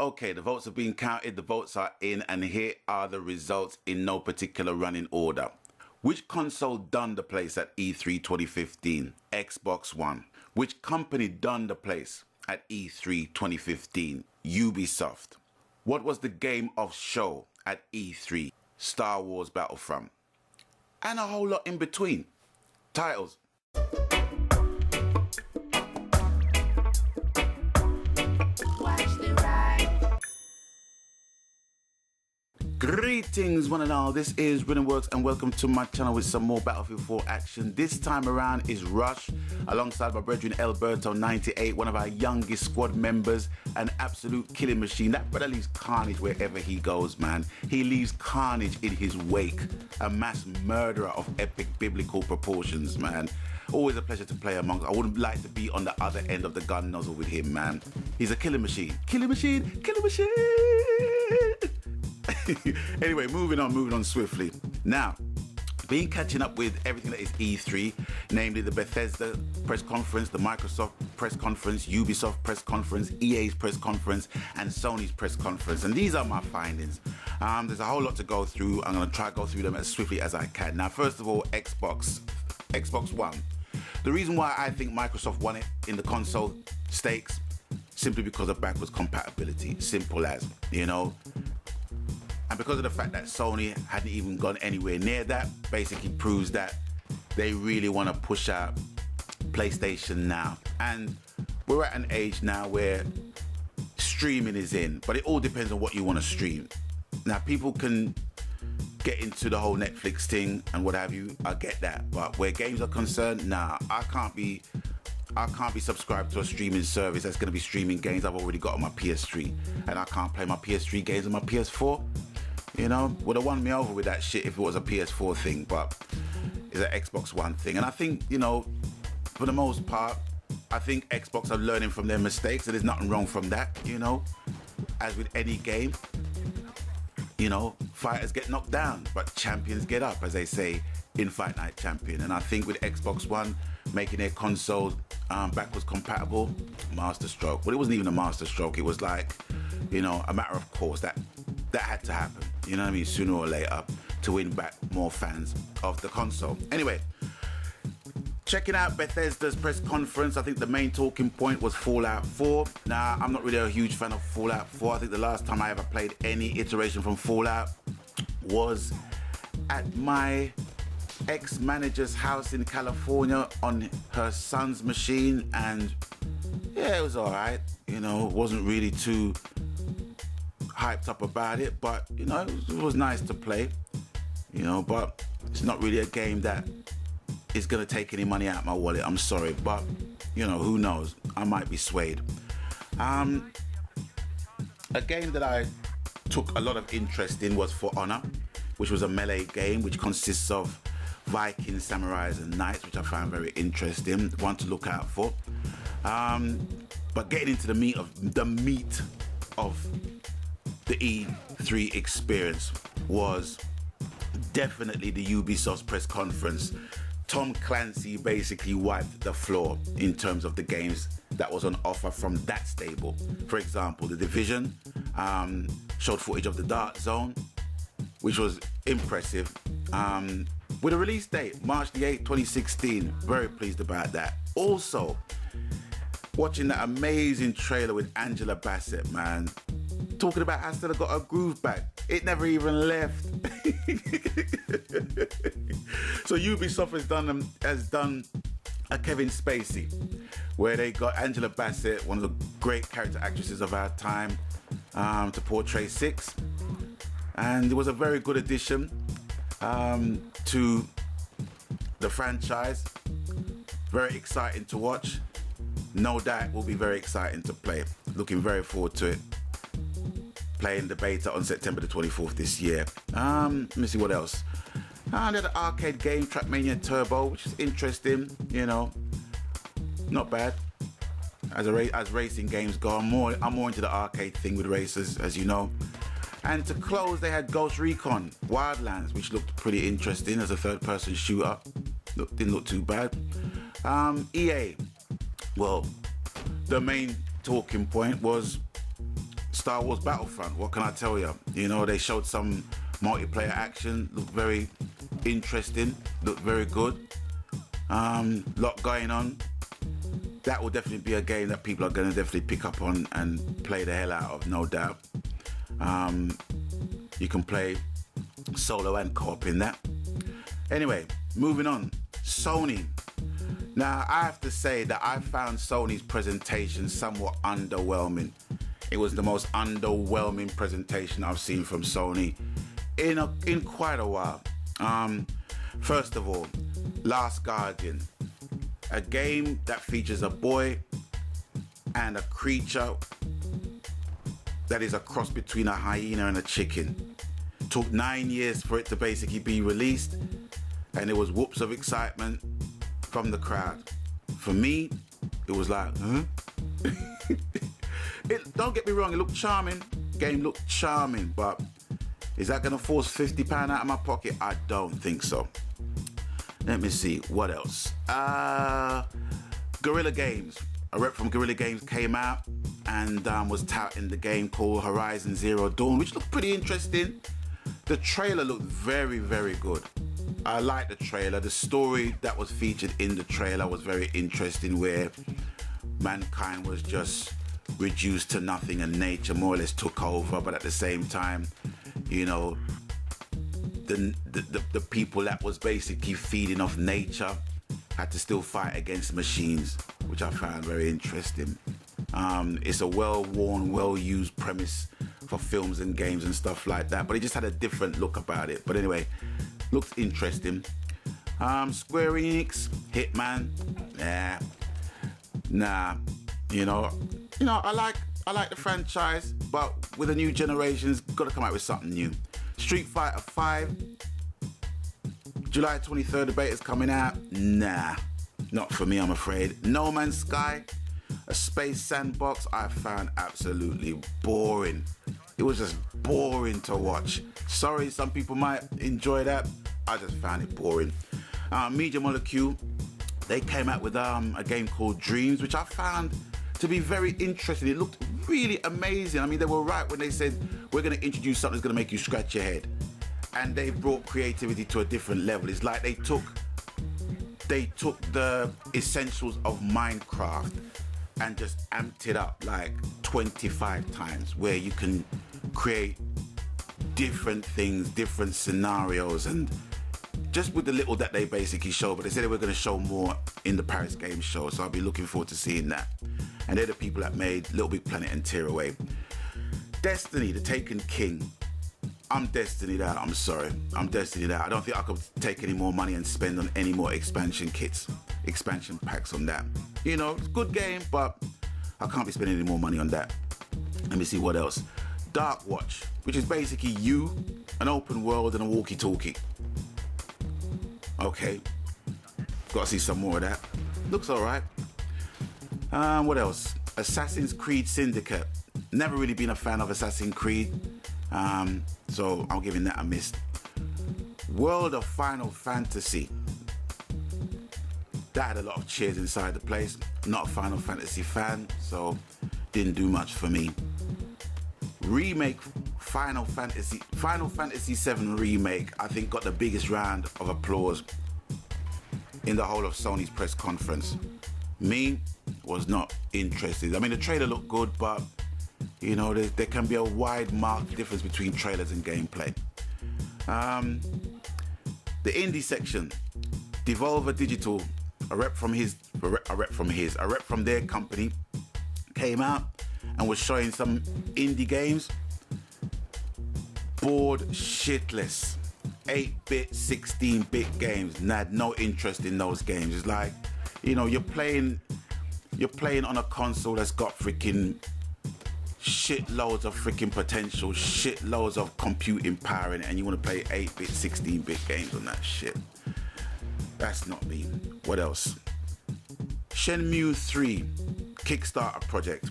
Okay, the votes have been counted, the votes are in, and here are the results in no particular running order. Which console done the place at E3 2015? Xbox One. Which company done the place at E3 2015? Ubisoft. What was the game of show at E3? Star Wars Battlefront. And a whole lot in between. Titles. Greetings one and all, this is Rhythmworks and welcome to my channel with some more Battlefield 4 action. This time around is Rush alongside my brethren Alberto98, one of our youngest squad members, an absolute killing machine. That brother leaves carnage wherever he goes, man. He leaves carnage in his wake, a mass murderer of epic biblical proportions, man. Always a pleasure to play amongst. I wouldn't like to be on the other end of the gun nozzle with him, man. He's a killing machine. Killing machine, killing machine. Anyway, moving on swiftly. Now, been catching up with everything that is E3, namely the Bethesda press conference, the Microsoft press conference, Ubisoft press conference, EA's press conference, and Sony's press conference. And these are my findings. There's a whole lot to go through. I'm going to try to go through them as swiftly as I can. Now, first of all, Xbox One. The reason why I think Microsoft won it in the console stakes, simply because of backwards compatibility. Simple as, you know. And because of the fact that Sony hadn't even gone anywhere near that, basically proves that they really want to push out PlayStation now. And we're at an age now where streaming is in, but it all depends on what you want to stream. Now, people can get into the whole Netflix thing and what have you. I get that, but where games are concerned, nah, I can't be subscribed to a streaming service that's going to be streaming games I've already got on my PS3, and I can't play my PS3 games on my PS4. You know, would have won me over with that shit if it was a PS4 thing, but it's an Xbox One thing. And I think, you know, for the most part, I think Xbox are learning from their mistakes, and there's nothing wrong from that, you know. As with any game, you know, fighters get knocked down, but champions get up, as they say in Fight Night Champion. And I think with Xbox One making their consoles backwards compatible, masterstroke. Well, it wasn't even a masterstroke. It was like, you know, a matter of course that had to happen. You know what I mean? Sooner or later, to win back more fans of the console. Anyway, checking out Bethesda's press conference, I think the main talking point was Fallout 4. Now, I'm not really a huge fan of Fallout 4. I think the last time I ever played any iteration from Fallout was at my ex-manager's house in California on her son's machine, and yeah, it was alright. You know, wasn't really too hyped up about it, but you know, it was nice to play, you know, but it's not really a game that is going to take any money out of my wallet. I'm sorry, but you know, who knows, I might be swayed. A game that I took a lot of interest in was For Honor, which was a melee game which consists of Vikings, samurais and knights, which I found very interesting, one to look out for. But getting into the meat of the E3 experience was definitely the Ubisoft press conference. Tom Clancy basically wiped the floor in terms of the games that was on offer from that stable. For example, The Division showed footage of the Dark Zone, which was impressive. With a release date, March the 8th, 2016. Very pleased about that. Also, watching that amazing trailer with Angela Bassett, man. Talking about how still got her groove back. It never even left. So Ubisoft has done a Kevin Spacey, where they got Angela Bassett, one of the great character actresses of our time, to portray Six. And it was a very good addition to the franchise. Very exciting to watch. No doubt will be very exciting to play. Looking very forward to it. Playing the beta on September the 24th this year. Let me see what else. They had an arcade game, Trackmania Turbo, which is interesting, you know. Not bad. As racing games go, I'm more into the arcade thing with racers, as you know. And to close, they had Ghost Recon Wildlands, which looked pretty interesting as a third-person shooter. Didn't look too bad. EA, well, the main talking point was Star Wars Battlefront. What can I tell you? You know, they showed some multiplayer action, looked very interesting, looked very good. Lot going on. That will definitely be a game that people are going to definitely pick up on and play the hell out of, no doubt. You can play solo and co-op in that. Anyway, moving on. Sony. Now, I have to say that I found Sony's presentation somewhat underwhelming. It was the most underwhelming presentation I've seen from Sony in quite a while. First of all, Last Guardian, a game that features a boy and a creature that is a cross between a hyena and a chicken. Took 9 years for it to basically be released, and there was whoops of excitement from the crowd. For me, it was like, huh? Don't get me wrong, it looked charming. Game looked charming, but is that gonna force £50 out of my pocket? I don't think so. Let me see, what else? Guerrilla Games. A rep from Guerrilla Games came out and was touting the game called Horizon Zero Dawn, which looked pretty interesting. The trailer looked very, very good. I liked the trailer. The story that was featured in the trailer was very interesting, where mankind was just reduced to nothing and nature more or less took over, but at the same time, you know, the people that was basically feeding off nature had to still fight against machines, which I found very interesting. It's a well-worn, well-used premise for films and games and stuff like that, but it just had a different look about it. But anyway, looked interesting. Square Enix, Hitman, nah. You know, I like the franchise, but with the new generations, got to come out with something new. Street Fighter 5, July 23rd, the beta's coming out. Nah, not for me, I'm afraid. No Man's Sky, a space sandbox, I found absolutely boring. It was just boring to watch. Sorry, some people might enjoy that. I just found it boring. Media Molecule, they came out with a game called Dreams, which I found to be very interesting. It looked really amazing. I mean, they were right when they said, we're going to introduce something that's going to make you scratch your head. And they brought creativity to a different level. It's like they took the essentials of Minecraft and just amped it up like 25 times, where you can create different things, different scenarios, and just with the little that they basically showed. But they said they were going to show more in the Paris Games Show, so I'll be looking forward to seeing that. And they're the people that made Little Big Planet and Tearaway. Destiny, the Taken King. I'm Destiny out, I'm sorry. I'm Destiny out. I don't think I could take any more money and spend on any more expansion kits, expansion packs on that. You know, it's a good game, but I can't be spending any more money on that. Let me see what else. Dark Watch, which is basically you, an open world and a walkie-talkie. Okay, got to see some more of that. Looks all right. What else? Assassin's Creed Syndicate. Never really been a fan of Assassin's Creed, so I'm giving that a miss. World of Final Fantasy. That had a lot of cheers inside the place. Not a Final Fantasy fan, so didn't do much for me. Remake Final Fantasy VII Remake, I think got the biggest round of applause in the whole of Sony's press conference. Me, was not interested. I mean, the trailer looked good, but you know, there can be a wide marked difference between trailers and gameplay. The indie section, Devolver Digital, a rep from their company came out and was showing some indie games. Bored shitless. 8-bit, 16-bit games. And I had no interest in those games. It's like, you know, you're playing on a console that's got freaking shitloads of freaking potential, shitloads of computing power in it, and you want to play 8-bit, 16-bit games on that shit. That's not me. What else? Shenmue 3 Kickstarter project.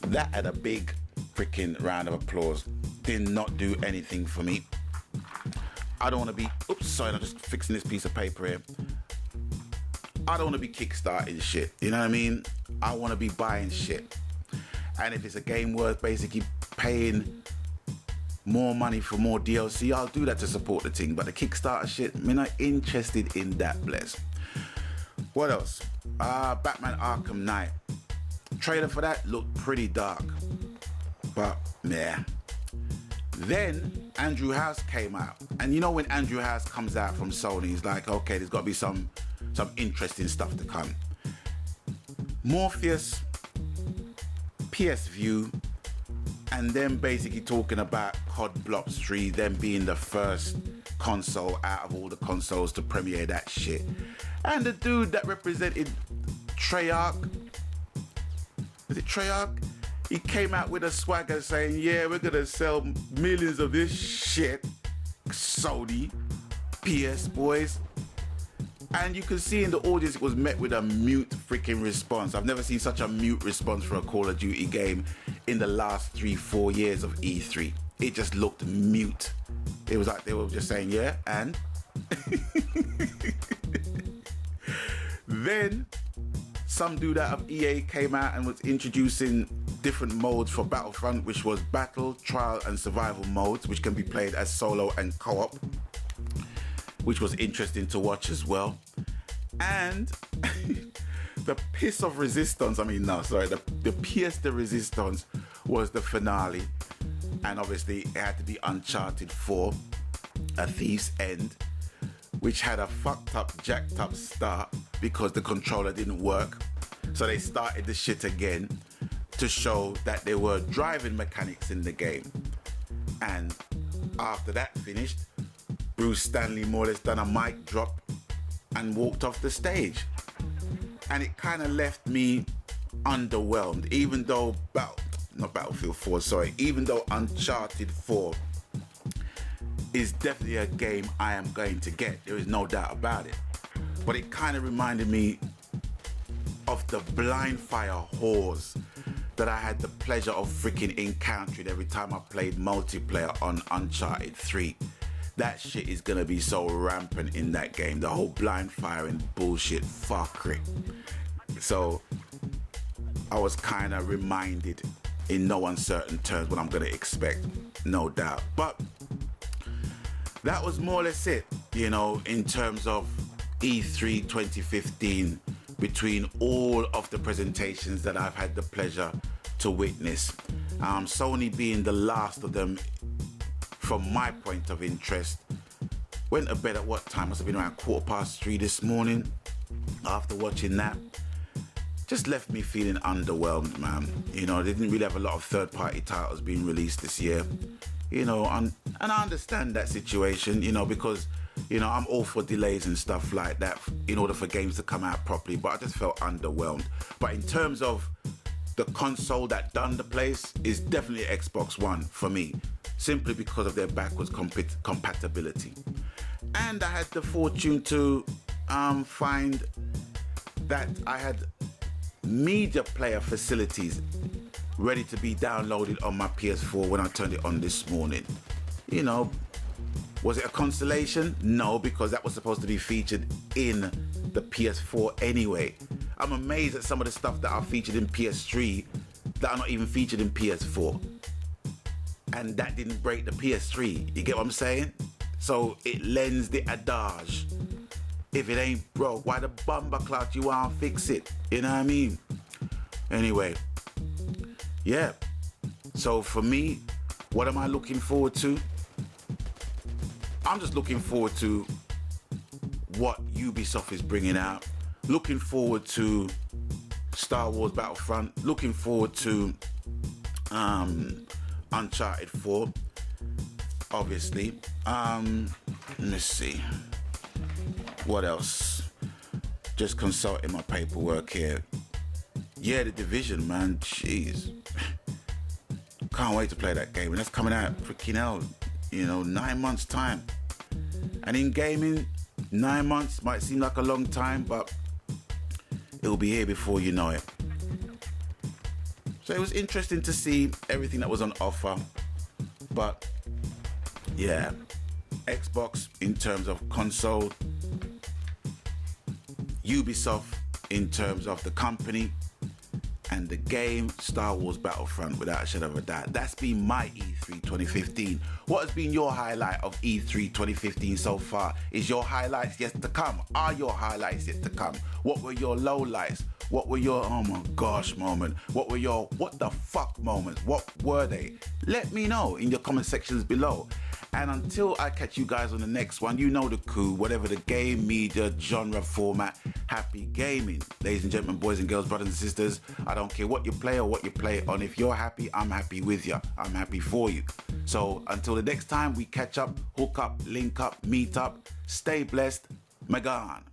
That had a big freaking round of applause. Did not do anything for me. I don't want to be... Oops, sorry, I'm just fixing this piece of paper here. I don't want to be kickstarting shit. You know what I mean? I want to be buying shit. And if it's a game worth basically paying more money for more DLC, I'll do that to support the thing. But the Kickstarter shit, I'm not interested in that, bless. What else? Batman Arkham Knight. Trailer for that looked pretty dark. But, yeah. Then Andrew House came out. And you know when Andrew House comes out from Sony, he's like, okay, there's got to be some interesting stuff to come. Morpheus, PS View, and then basically talking about COD Blops 3, them being the first console out of all the consoles to premiere that shit. And the dude that represented Treyarch, is it Treyarch? He came out with a swagger saying, yeah, we're gonna sell millions of this shit, Sony, PS boys. And you can see in the audience it was met with a mute freaking response. I've never seen such a mute response for a Call of Duty game in the last 3-4 years of E3. It just looked mute. It was like they were just saying, yeah, and? Then some dude out of EA came out and was introducing different modes for Battlefront, which was battle, trial, and survival modes, which can be played as solo and co-op, which was interesting to watch as well. And the piece of resistance, the pièce de resistance was the finale. And obviously it had to be Uncharted 4, A Thief's End, which had a fucked up, jacked up start because the controller didn't work. So they started the shit again to show that there were driving mechanics in the game. And after that finished, Bruce Stanley more or less done a mic drop and walked off the stage. And it kind of left me underwhelmed, even though even though Uncharted 4 is definitely a game I am going to get. There is no doubt about it. But it kind of reminded me of the blind fire whores that I had the pleasure of freaking encountering every time I played multiplayer on Uncharted 3. That shit is gonna be so rampant in that game. The whole blind firing bullshit fuckery. So I was kind of reminded in no uncertain terms what I'm gonna expect, no doubt. But that was more or less it, in terms of E3 2015, between all of the presentations that I've had the pleasure to witness. Sony being the last of them from my point of interest. Went to bed at what time? Must have been around 3:15 this morning. After watching that, just left me feeling underwhelmed, man. They didn't really have a lot of third-party titles being released this year. And I understand that situation, because, I'm all for delays and stuff like that in order for games to come out properly, but I just felt underwhelmed. But in terms of the console that done the place, is definitely Xbox One for me, simply because of their backwards compatibility. And I had the fortune to find that I had media player facilities ready to be downloaded on my PS4 when I turned it on this morning. Was it a consolation? No, because that was supposed to be featured in the PS4 anyway. I'm amazed at some of the stuff that are featured in PS3 that are not even featured in PS4. And that didn't break the PS3. You get what I'm saying? So it lends the adage. If it ain't broke, why the bumper clock you want to fix it? You know what I mean? Anyway, yeah. So for me, what am I looking forward to? I'm just looking forward to what Ubisoft is bringing out. Looking forward to Star Wars Battlefront. Looking forward to Uncharted 4, obviously. Let's see. What else? Just consulting my paperwork here. Yeah, The Division, man. Jeez. Can't wait to play that game. And that's coming out, freaking hell, 9 months' time. And in gaming, 9 months might seem like a long time, but it'll be here before you know it. So it was interesting to see everything that was on offer. But yeah, Xbox in terms of console, Ubisoft in terms of the company, and the game Star Wars Battlefront, without a shadow of a doubt. That's been my E3 2015. What has been your highlight of E3 2015 so far? Is your highlights yet to come? Are your highlights yet to come? What were your lowlights? What were your oh my gosh moment? What were your what the fuck moments? What were they? Let me know in your comment sections below. And until I catch you guys on the next one, you know the coup, whatever the game, media, genre, format, happy gaming. Ladies and gentlemen, boys and girls, brothers and sisters, I don't care what you play or what you play on. If you're happy, I'm happy with you. I'm happy for you. So until the next time we catch up, hook up, link up, meet up, stay blessed, Megan.